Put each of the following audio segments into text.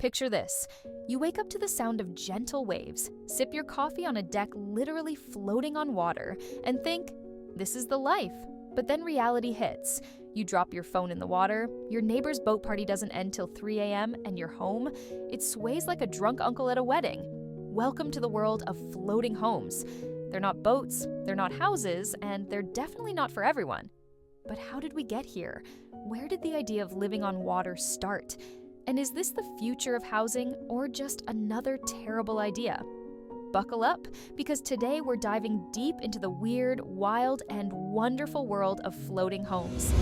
Picture this. You wake up to the sound of gentle waves, sip your coffee on a deck literally floating on water, and think, this is the life. But then reality hits. You drop your phone in the water, your neighbor's boat party doesn't end till 3 a.m., and you're home. It sways like a drunk uncle at a wedding. Welcome to the world of floating homes. They're not boats, they're not houses, and they're definitely not for everyone. But how did we get here? Where did the idea of living on water start? And is this the future of housing or just another terrible idea? Buckle up, because today we're diving deep into the weird, wild, and wonderful world of floating homes.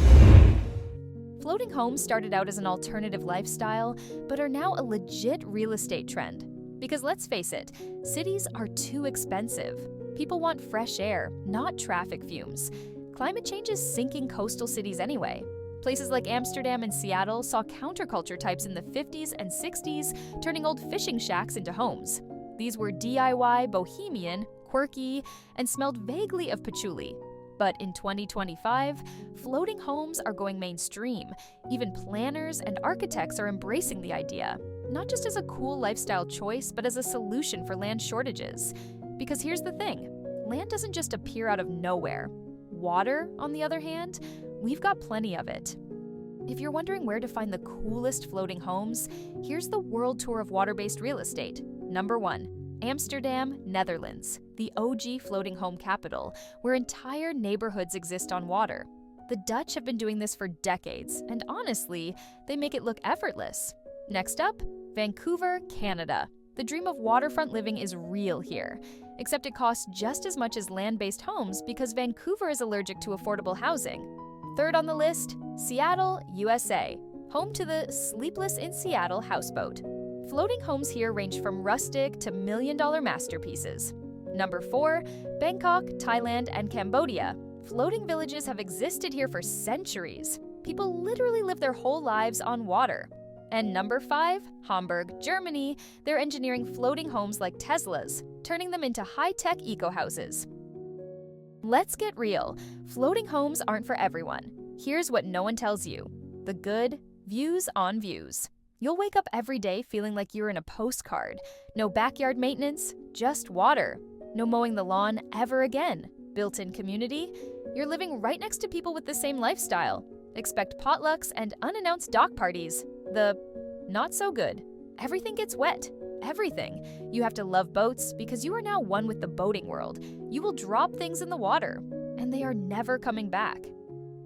Floating homes started out as an alternative lifestyle, but are now a legit real estate trend. Because let's face it, cities are too expensive. People want fresh air, not traffic fumes. Climate change is sinking coastal cities anyway. Places like Amsterdam and Seattle saw counterculture types in the 50s and 60s, turning old fishing shacks into homes. These were DIY, bohemian, quirky, and smelled vaguely of patchouli. But in 2025, floating homes are going mainstream. Even planners and architects are embracing the idea, not just as a cool lifestyle choice, but as a solution for land shortages. Because here's the thing, land doesn't just appear out of nowhere. Water, on the other hand, we've got plenty of it. If you're wondering where to find the coolest floating homes, here's the world tour of water-based real estate. Number 1, Amsterdam, Netherlands, the OG floating home capital, where entire neighborhoods exist on water. The Dutch have been doing this for decades, and honestly, they make it look effortless. Next up, Vancouver, Canada. The dream of waterfront living is real here, except it costs just as much as land-based homes because Vancouver is allergic to affordable housing. Third on the list, Seattle, USA, home to the Sleepless in Seattle houseboat. Floating homes here range from rustic to million-dollar masterpieces. Number 4, Bangkok, Thailand, and Cambodia. Floating villages have existed here for centuries. People literally live their whole lives on water. And number 5, Hamburg, Germany. They're engineering floating homes like Tesla's, turning them into high-tech eco-houses. Let's get real. Floating homes aren't for everyone. Here's what no one tells you. The good, views on views. You'll wake up every day feeling like you're in a postcard. No backyard maintenance, just water. No mowing the lawn ever again. Built-in community. You're living right next to people with the same lifestyle. Expect potlucks and unannounced dock parties. The not so good. Everything gets wet. Everything. You have to love boats because you are now one with the boating world. You will drop things in the water, and they are never coming back.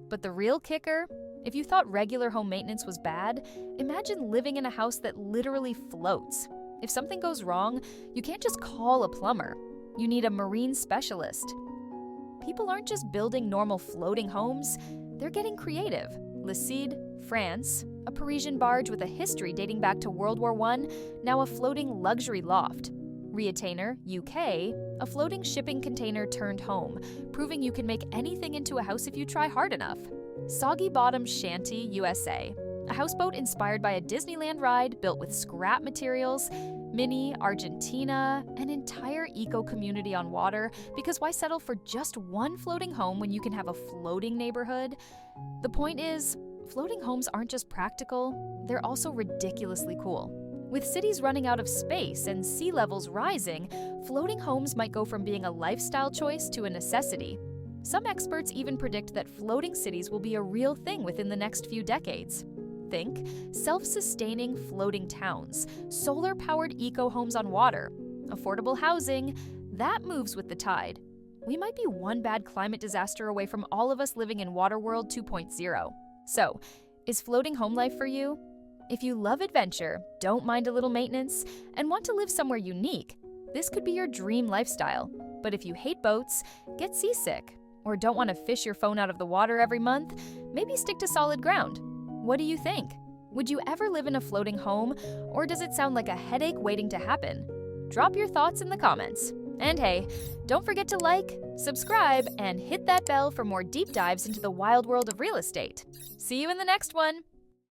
But the real kicker? If you thought regular home maintenance was bad, imagine living in a house that literally floats. If something goes wrong, you can't just call a plumber. You need a marine specialist. People aren't just building normal floating homes, they're getting creative. Le Cid, France, a Parisian barge with a history dating back to World War I, now a floating luxury loft. Reatainer, UK, a floating shipping container turned home, proving you can make anything into a house if you try hard enough. Soggy Bottom Shanty, USA, a houseboat inspired by a Disneyland ride built with scrap materials. Mini, Argentina, an entire eco-community on water, because why settle for just one floating home when you can have a floating neighborhood? The point is, floating homes aren't just practical, they're also ridiculously cool. With cities running out of space and sea levels rising, floating homes might go from being a lifestyle choice to a necessity. Some experts even predict that floating cities will be a real thing within the next few decades. Think self-sustaining floating towns, solar-powered eco-homes on water, affordable housing, that moves with the tide. We might be one bad climate disaster away from all of us living in Waterworld 2.0. So, is floating home life for you? If you love adventure, don't mind a little maintenance, and want to live somewhere unique, this could be your dream lifestyle. But if you hate boats, get seasick, or don't want to fish your phone out of the water every month, maybe stick to solid ground. What do you think? Would you ever live in a floating home, or does it sound like a headache waiting to happen? Drop your thoughts in the comments. And hey, don't forget to like, subscribe, and hit that bell for more deep dives into the wild world of real estate. See you in the next one!